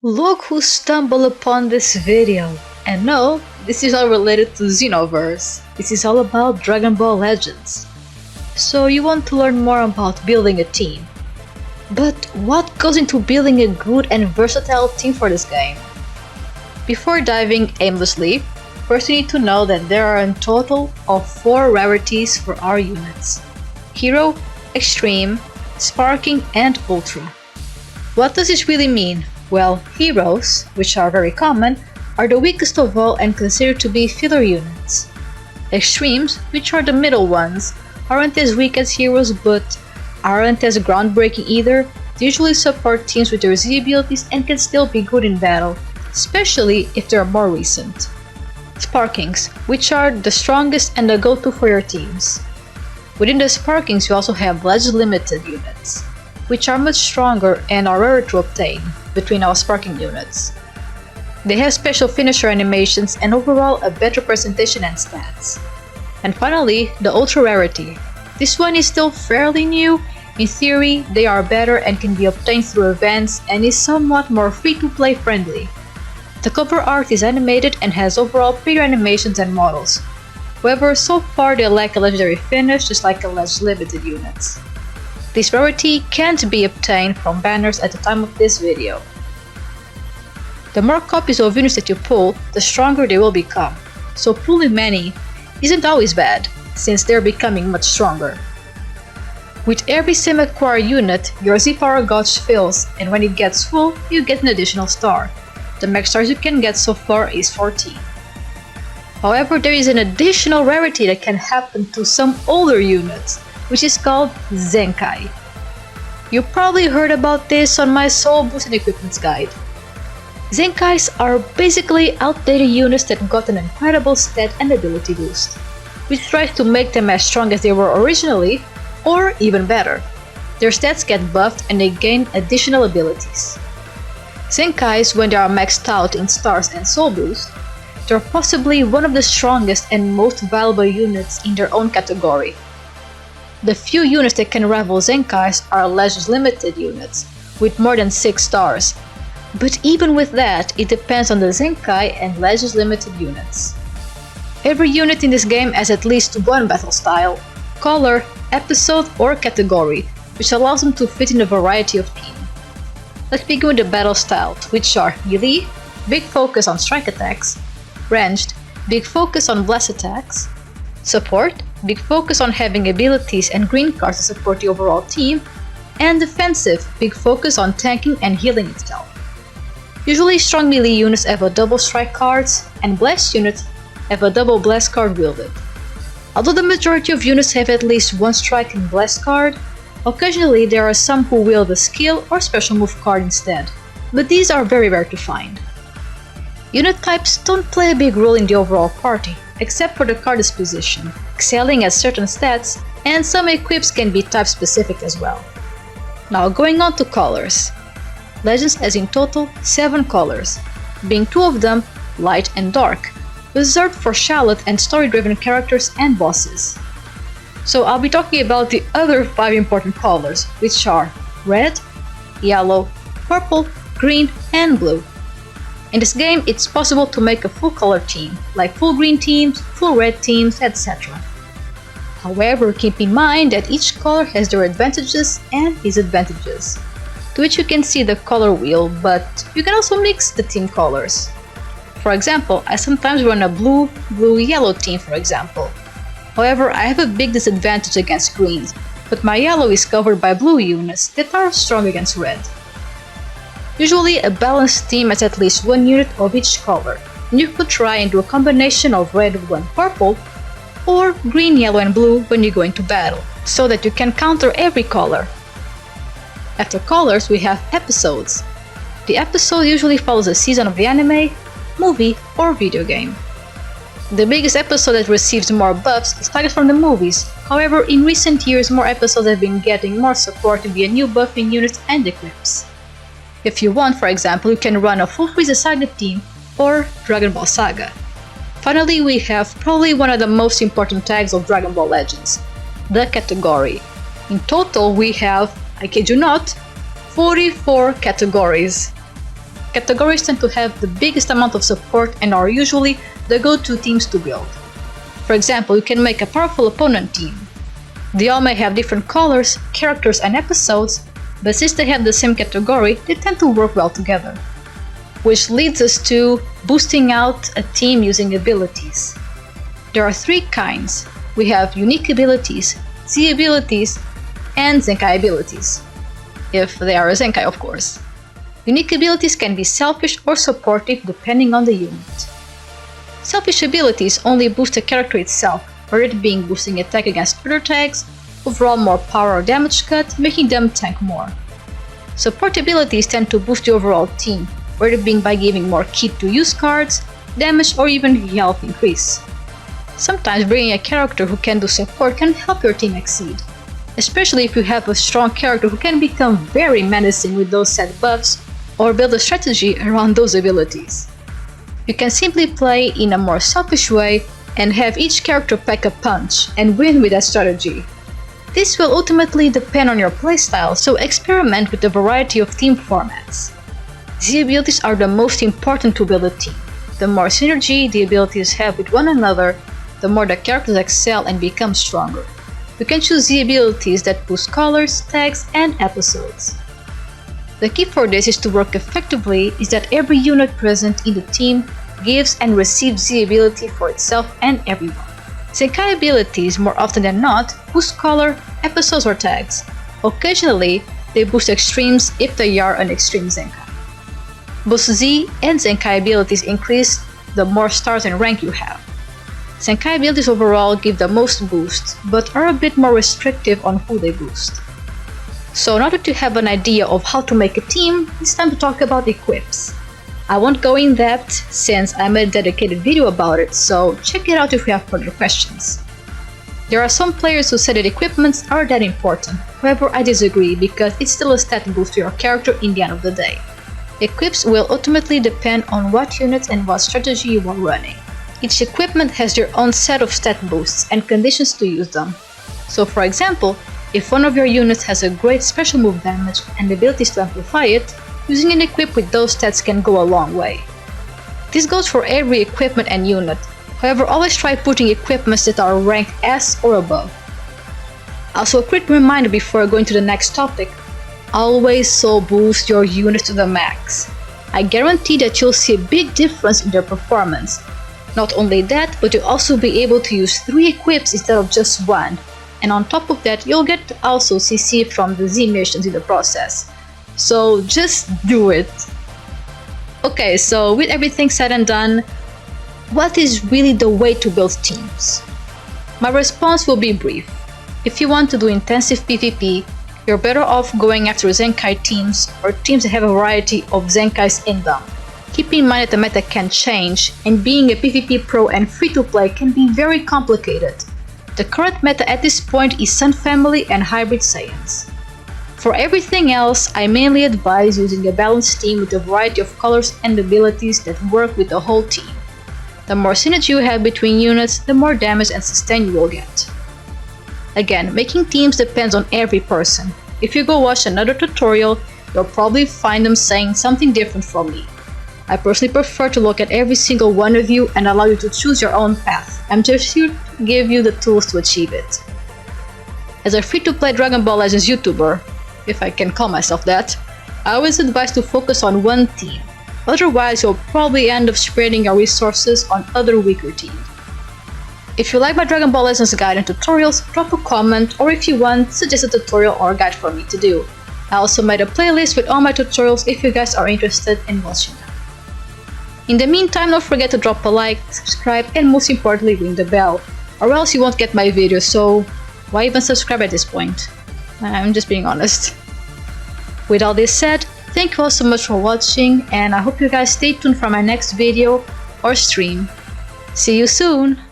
Look who stumbled upon this video. And no, this is all related to Xenoverse. This is all about Dragon Ball Legends. So you want to learn more about building a team. But what goes into building a good and versatile team for this game? Before diving aimlessly, first you need to know that there are a total of 4 rarities for our units: Hero, Extreme, Sparking, and Ultra. What does this really mean? Well, heroes, which are very common, are the weakest of all and considered to be filler units. Extremes, which are the middle ones, aren't as weak as heroes but aren't as groundbreaking either. They usually support teams with their Z abilities and can still be good in battle, especially if they're more recent. Sparkings, which are the strongest and the go-to for your teams. Within the Sparkings you also have Legend Limited units, which are much stronger and are rarer to obtain between our Sparking units. They have special finisher animations and overall a better presentation and stats. And finally, the Ultra Rarity. This one is still fairly new. In theory, they are better and can be obtained through events and is somewhat more free-to-play friendly. The cover art is animated and has overall prettier animations and models. However, so far they lack a legendary finish just like the Legend Limited units. This rarity can't be obtained from banners at the time of this video. The more copies of units that you pull, the stronger they will become, so pulling many isn't always bad, since they're becoming much stronger. With every semi-acquired unit, your Z-power gauge fills, and when it gets full, you get an additional star. The max stars you can get so far is 14. However, there is an additional rarity that can happen to some older units, which is called Zenkai. You probably heard about this on my Soul Boost and Equipments guide. Zenkais are basically outdated units that got an incredible stat and ability boost, which tries to make them as strong as they were originally, or even better. Their stats get buffed and they gain additional abilities. Zenkais, when they are maxed out in stars and soul boost, they're possibly one of the strongest and most valuable units in their own category. The few units that can rival Zenkais are Legends Limited units, with more than 6 stars. But even with that, it depends on the Zenkai and Legends Limited units. Every unit in this game has at least one battle style, color, episode, or category, which allows them to fit in a variety of teams. Let's begin with the battle styles, which are Melee, big focus on strike attacks, Ranged, big focus on blast attacks, Support, big focus on having abilities and green cards to support the overall team, and Defensive, big focus on tanking and healing itself. Usually strong melee units have a double strike cards, and blast units have a double blast card wielded. Although the majority of units have at least one strike and blast card, occasionally there are some who wield a skill or special move card instead, but these are very rare to find. Unit types don't play a big role in the overall party, except for the card disposition, excelling at certain stats, and some equips can be type specific as well. Now going on to colors. Legends has in total 7 colors, being 2 of them light and dark, reserved for Charlotte and story-driven characters and bosses. So I'll be talking about the other 5 important colors, which are red, yellow, purple, green, and blue. In this game, it's possible to make a full color team, like full green teams, full red teams, etc. However, keep in mind that each color has their advantages and disadvantages, to which you can see the color wheel, but you can also mix the team colors. For example, I sometimes run a blue-yellow team for example. However, I have a big disadvantage against greens, but my yellow is covered by blue units that are strong against red. Usually a balanced team has at least one unit of each color, and you could try and do a combination of red and purple, or green, yellow and blue when you go into battle, so that you can counter every color. After colors, we have episodes. The episode usually follows a season of the anime, movie, or video game. The biggest episode that receives more buffs is taken from the movies. However, in recent years, more episodes have been getting more support via new buffing units and equips. If you want, for example, you can run a full Frieza Saga team or Dragon Ball Saga. Finally, we have probably one of the most important tags of Dragon Ball Legends, the category. In total, we have, I kid you not, 44 categories. Categories tend to have the biggest amount of support and are usually the go-to teams to build. For example, you can make a powerful opponent team. They all may have different colors, characters, and episodes, but since they have the same category, they tend to work well together. Which leads us to boosting out a team using abilities. There are three kinds. We have unique abilities, Z abilities, and Zenkai abilities. If they are a Zenkai, of course. Unique abilities can be selfish or supportive depending on the unit. Selfish abilities only boost the character itself, or it being boosting attack against other tags, overall more power or damage cut, making them tank more. Support abilities tend to boost the overall team, whether it being by giving more key to use cards, damage, or even health increase. Sometimes bringing a character who can do support can help your team exceed, especially if you have a strong character who can become very menacing with those set buffs or build a strategy around those abilities. You can simply play in a more selfish way and have each character pack a punch and win with that strategy. This will ultimately depend on your playstyle, so experiment with a variety of team formats. Z abilities are the most important to build a team. The more synergy the abilities have with one another, the more the characters excel and become stronger. You can choose Z abilities that boost colors, tags, and episodes. The key for this is to work effectively is that every unit present in the team gives and receives Z ability for itself and everyone. Zenkai abilities, more often than not, boost color, episodes, or tags. Occasionally, they boost extremes if they are an extreme Zenkai. Both Z and Zenkai abilities increase the more stars and rank you have. Zenkai abilities overall give the most boost, but are a bit more restrictive on who they boost. So now that you have an idea of how to make a team, it's time to talk about equips. I won't go in depth since I made a dedicated video about it, so check it out if you have further questions. There are some players who say that equipments are that important, however I disagree because it's still a stat boost to your character in the end of the day. Equips will ultimately depend on what units and what strategy you are running. Each equipment has their own set of stat boosts and conditions to use them. So for example, if one of your units has a great special move damage and abilities to amplify it, using an equip with those stats can go a long way. This goes for every equipment and unit, however always try putting equipments that are ranked S or above. Also a quick reminder before going to the next topic, always soul boost your units to the max. I guarantee that you'll see a big difference in their performance. Not only that, but you'll also be able to use 3 equips instead of just 1, and on top of that you'll get to also CC from the Z missions in the process. So just do it! Okay, so with everything said and done, what is really the way to build teams? My response will be brief. If you want to do intensive PvP, you're better off going after Zenkai teams or teams that have a variety of Zenkais in them. Keep in mind that the meta can change, and being a PvP pro and free-to-play can be very complicated. The current meta at this point is Sun Family and Hybrid Saiyans. For everything else, I mainly advise using a balanced team with a variety of colors and abilities that work with the whole team. The more synergy you have between units, the more damage and sustain you will get. Again, making teams depends on every person. If you go watch another tutorial, you'll probably find them saying something different from me. I personally prefer to look at every single one of you and allow you to choose your own path. I'm just here to give you the tools to achieve it. As a free-to-play Dragon Ball Legends YouTuber, if I can call myself that, I always advise to focus on one team. Otherwise, you'll probably end up spreading your resources on other weaker teams. If you like my Dragon Ball Legends guide and tutorials, drop a comment, or if you want, suggest a tutorial or guide for me to do. I also made a playlist with all my tutorials if you guys are interested in watching them. In the meantime, don't forget to drop a like, subscribe, and most importantly ring the bell, or else you won't get my videos, so why even subscribe at this point? I'm just being honest. With all this said, thank you all so much for watching, and I hope you guys stay tuned for my next video or stream. See you soon!